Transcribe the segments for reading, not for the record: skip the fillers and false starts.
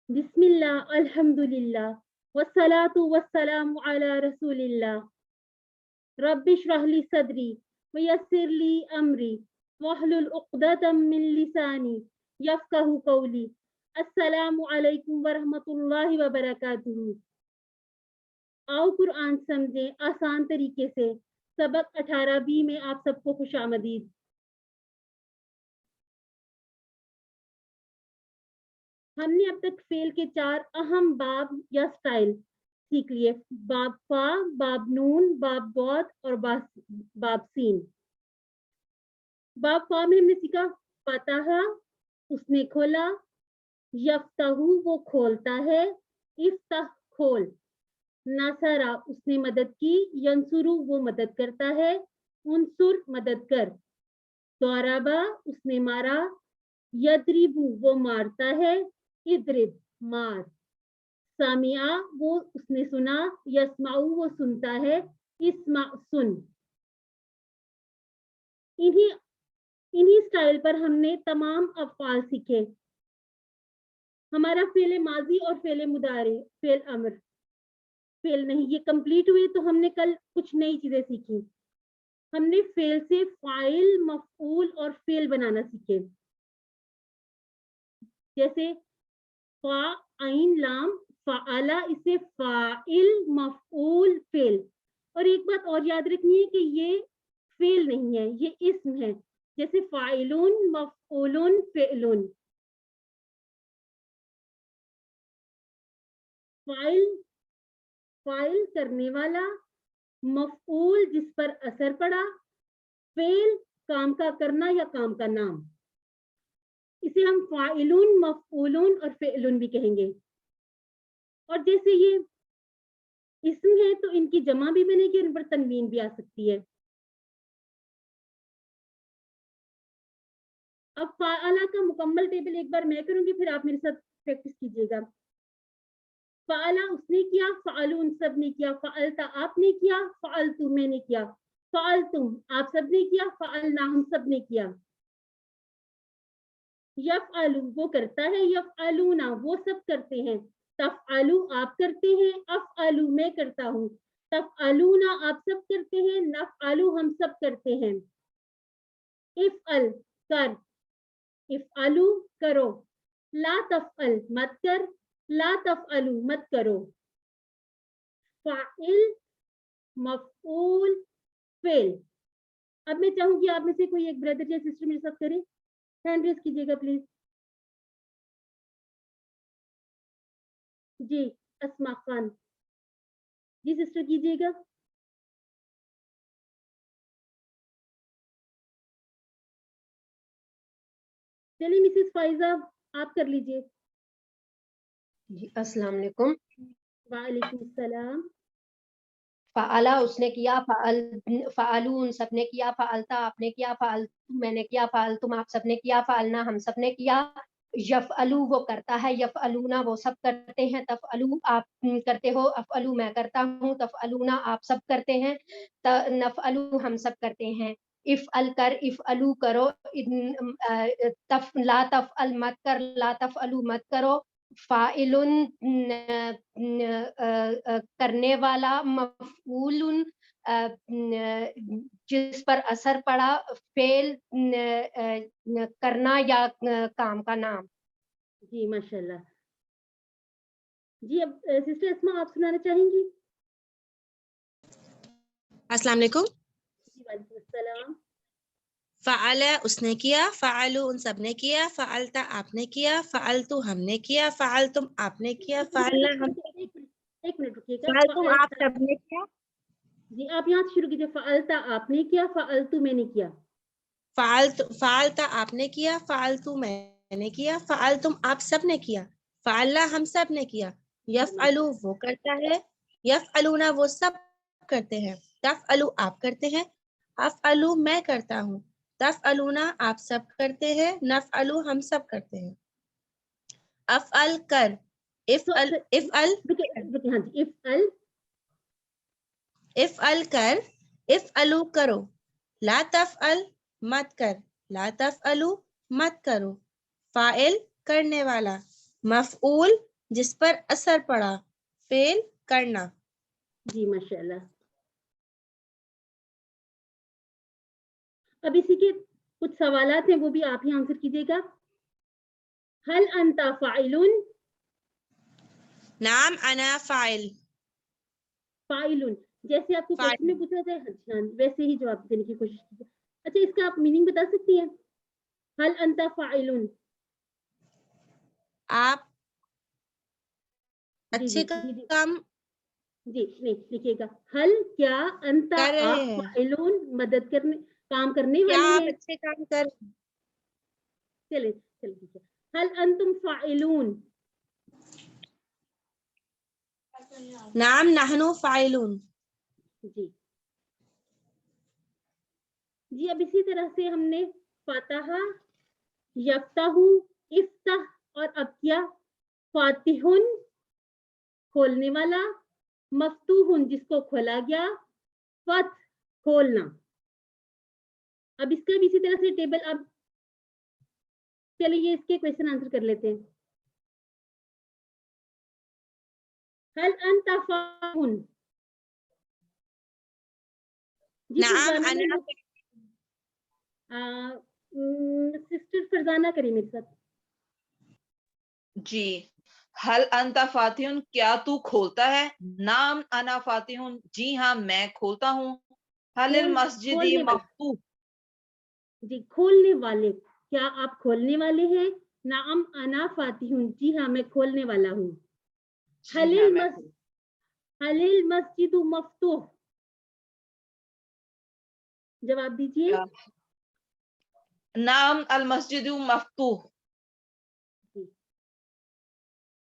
بسم اللہ الحمد للہ والصلاة والسلام علی رسول اللہ رب اشرح لی صدری ویسر لی امری واحلل عقدۃ من لسانی یفقہوا قولی. السلام علیکم ورحمۃ اللہ وبرکاتہ. آؤ قرآن سمجھیں آسان طریقے سے. سبق 18B میں آپ سب کو خوش آمدید. ہم نے اب تک فعل کے 4 اہم باب یا سٹائل سیکھ لیے. باب فا، باب نون، باب بود اور باب سین. باب فا میں ہم نے سیکھا فتح اس نے کھولا، یفتح وہ کھولتا ہے، افتح کھول، نصرہ اس نے مدد کی، ینصر وہ مدد کرتا ہے، انصر مدد کر، ضربہ اس نے مارا، یضرب وہ مارتا ہے، اضرب مار، سامع وہ اس نے سنا، یسمع وہ سنتا ہے، اسمع سن. انہی سٹائل پر ہم نے تمام افعال سیکھے. ہمارا فعل ماضی اور فعل مضارع، فعل امر، فعل نہیں، یہ کمپلیٹ ہوئے. تو ہم نے کل کچھ نئی چیزیں سیکھی. ہم نے فعل سے فاعل، مفعول اور فعل بنانا سیکھے. جیسے فا عین لام فعلا، اسے فاعل، مفعول، فعل. اور ایک بات اور یاد رکھنی ہے کہ یہ فعل نہیں ہے، یہ اسم ہے. جیسے فاعلون، مفعولون، فعلون. فاعل کرنے والا، مفعول جس پر اثر پڑا، فعل کام کا کرنا یا کام کا نام. اسے ہم فاعلون، مفعولون اور فعلون بھی کہیں گے. اور جیسے یہ اسم ہے تو ان کی جمع بھی بنے گی، ان پر تنوین بھی آ سکتی ہے. اب فعلا کا مکمل ٹیبل ایک بار میں کروں گی، پھر آپ میرے ساتھ پریکٹس کیجیے گا. فعلا اس نے کیا، فعلو ان سب نے کیا، فعلتا آپ نے کیا، فعلتو میں نے کیا، فعلتم آپ سب نے کیا، فعلنا ہم سب نے کیا. یفعلو وہ کرتا ہے، یفعلونا وہ سب کرتے ہیں، تفعلو آپ کرتے ہیں، افعلو میں کرتا ہوں، تفعلونا آپ سب کرتے ہیں، نفعلو ہم سب کرتے ہیں. افعل کر، افعلو کرو، لا تفعل مت کر، لا تفعلو مت کرو. فاعل، مفعول، فعل. اب میں چاہوں گی آپ میں سے کوئی ایک بردر یا سسٹر میرے ساتھ کرے. ہینڈ ریز کیجیے گا پلیز. جی اسما خان. جی سسٹر کیجیے گا. چلیے مسز فائزہ آپ کر لیجیے. جی السلام علیکم. وعلیکم السلام. فعلا اس نے کیا، فعلو ان سب نے کیا، فعلتا آپ نے کیا، فعلتم میں نے کیا، فعلتم آپ سب نے کیا، فعلنا ہم سب نے کیا. یفعلو وہ کرتا ہے، یفعلونا وہ سب کرتے ہیں، تفعلو آپ کرتے ہو، افعلو میں کرتا ہوں، تفعلونا آپ سب کرتے ہیں، نفعلو ہم سب کرتے ہیں. افعل کر، افعلو کرو، لا تفعل مت کر، لا تفعلو مت کرو. فاعل کرنے والا، مفعول جس پر اثر پڑا، فعل کرنا یا کام کا نام. جی ماشاء اللہ. جی اب سسٹر اسما آپ سنانا چاہیں گی. السلام علیکم. جی وعلیکم السلام. فعل اس نے کیا، فعلو ان سب نے کیا، فعلتا آپ نے کیا، فعلتو ہم نے کیا، فعلتم آپ نے کیا، فعلنا ہم. ایک منٹ رکیے گا. فعلتم آپ سب نے کیا. جی آپ یہاں سے شروع کیجیے. فعلتا آپ نے کیا، فعلتو میں نے کیا. فعلتا آپ نے کیا، فعلتو میں نے کیا، فعلتم آپ سب نے کیا، فعلنا ہم سب نے کیا. یفعلو وہ کرتا ہے، یفعلونا وہ سب کرتے ہیں، تفعلو آپ کرتے ہیں، افعلو میں کرتا ہوں، تفعلونا آپ سب کرتے ہیں، نفعلو ہم سب کرتے ہیں. افعل کر، افعل ہاں جی. افعل کر، افعلو کرو، لا تفعل مت کر، لا تفعلو مت کرو. فاعل کرنے والا، مفعول جس پر اثر پڑا، فعل کرنا. جی ماشاء اللہ. اب اسی کے کچھ سوالات ہیں وہ بھی آپ ہی آنسر کیجیے گا. هل انت فاعل؟ نعم انا فاعل. فاعل جیسے آپ کو فاعل. کوشچن میں پوچھا جائے ہاں ویسے ہی جواب دینے کی کوشش کیجیے. اچھا اس کا آپ میننگ بتا سکتی ہیں؟ هل انت فاعل؟ آپ جی اچھے جی جی کام جی نہیں لکھیے گا. حل کیا انت کر رہے آپ ہیں. فاعلون مدد کرنے کام کرنے کیا والے آپ ہیں. اچھے کام کر چلے چلے ٹھیک ہے. حل انتم فاعلون؟ نعم نحن فاعلون. جی جی اب اسی طرح سے ہم نے فاتح، یفتح، افتح اور اب کیا فاتحن کھولنے والا، مفتوحن جس کو کھولا گیا، فتح کھولنا. اب اس کا بھی اسی طرح سے ٹیبل اب چلیے اس کے کویشچن آنسر کر لیتے ہیں. هل انت فاعل؟ جی نعم فرزانہ انا سسٹر فرزانہ کری میرے ساتھ. جی حل انت فاتح کیا تو کھولتا ہے؟ نام انا فاتح جی ہاں میں کھولتا ہوں. حل المسجد کھولنے والا. مفتوح جی کھولنے والے کیا آپ کھولنے والے ہیں؟ نعم انا فاتح جی ہاں میں کھولنے والا ہوں. جی ہاں میں حل المسجد مفتوح جواب دیجیے. نام المسجد مفتوح.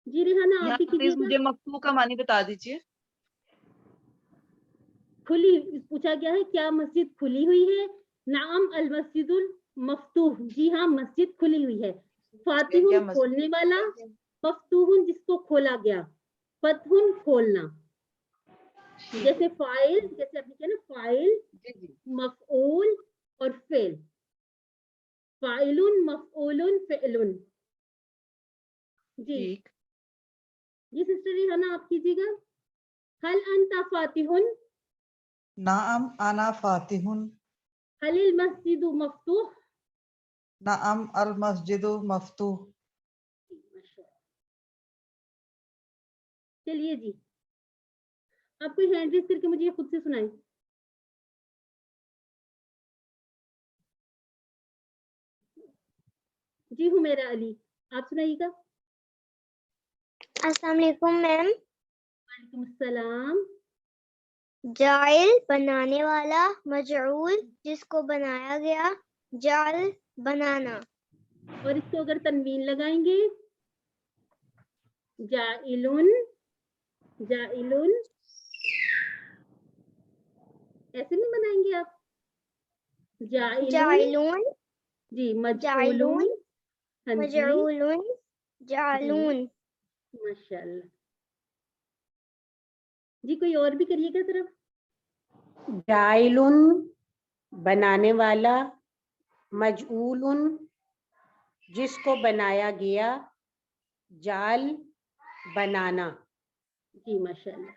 جی ریحانہ آپ یہاں بھی کیجیے پلیز گا. مجھے مفتوح کا معنی بتا دیجیے. کھلی پوچھا گیا ہے کیا مسجد کھلی ہوئی ہے؟ نعم المسجد المفتوح جی ہاں مسجد کھلی ہوئی ہے. فاتح کیا کھولنے والا، مفتوح جس کو کھولا گیا، فتح کھولنا. جیسے فاعل جیسے آپ نے کہا نا فاعل، جی جی مفعول اور فعل. فاعل مفعول فعل. جی ٹھیک. جی سسٹر ریحانہ آپ کیجیے گا. حل انت فاتح؟ نعم انا فاتح. حل المسجد مفتوح؟ نعم المسجد مفتوح. چلیے جی آپ کوئی ہینڈ ریز کر کے مجھے یہ خود سے سنائیں. جی حمیرہ علی آپ سنائیے گا. السلام علیکم میم. وعلیکم السلام. جائل بنانے والا، مجعول جس کو بنایا گیا، جعل بنانا. اور اس کو اگر تنوین لگائیں گے جائلن، جائلن ایسے نہیں بنائیں گے آپ. جائلن جائلون، جی جائلون، مجعولون. ہاں جی مجعولون، جعلون. ماشاء اللہ. جی کوئی اور بھی کریے گا طرف. جائلن بنانے والا، مجعول جس کو بنایا گیا، جال بنانا. جی ماشاء اللہ.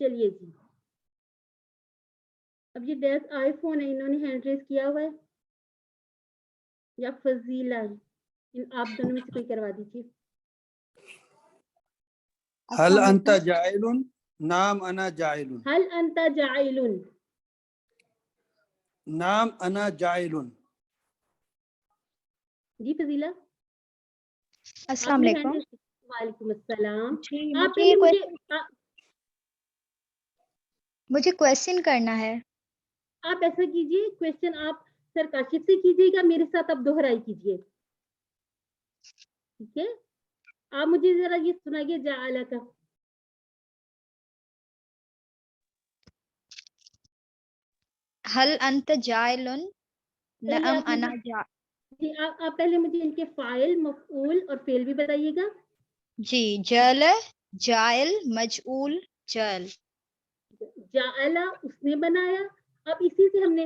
چلیے جی اب یہ ڈیس آئی فون ہے انہوں نے ہینڈ ریز کیا ہوا ہے یا فضیلہ آپ دونوں میں سے کوئی کروا دیجیے. هل انت جاعل؟ نعم انا جاعل. حل انت جاعل؟ نعم انا جاعل. جی فضیلہ السلام علیکم. وعلیکم السلام. جی آپ پہلے مجھے کویشچن کرنا ہے. آپ ایسا کیجیے کویشچن آپ سر کاشف سے کیجیے گا، میرے ساتھ آپ دوہرائی کیجیے. ٹھیک ہے آپ مجھے ذرا یہ سنائیے جعل کا. حل انت جائل؟ نعم انا جائل. جی آپ پہلے مجھے ان کے فاعل، مفعول اور فعل بھی بتائیے گا. جی جعل، جائل، مجعول، جعل. جعل اس نے بنایا. اب اسی سے ہم نے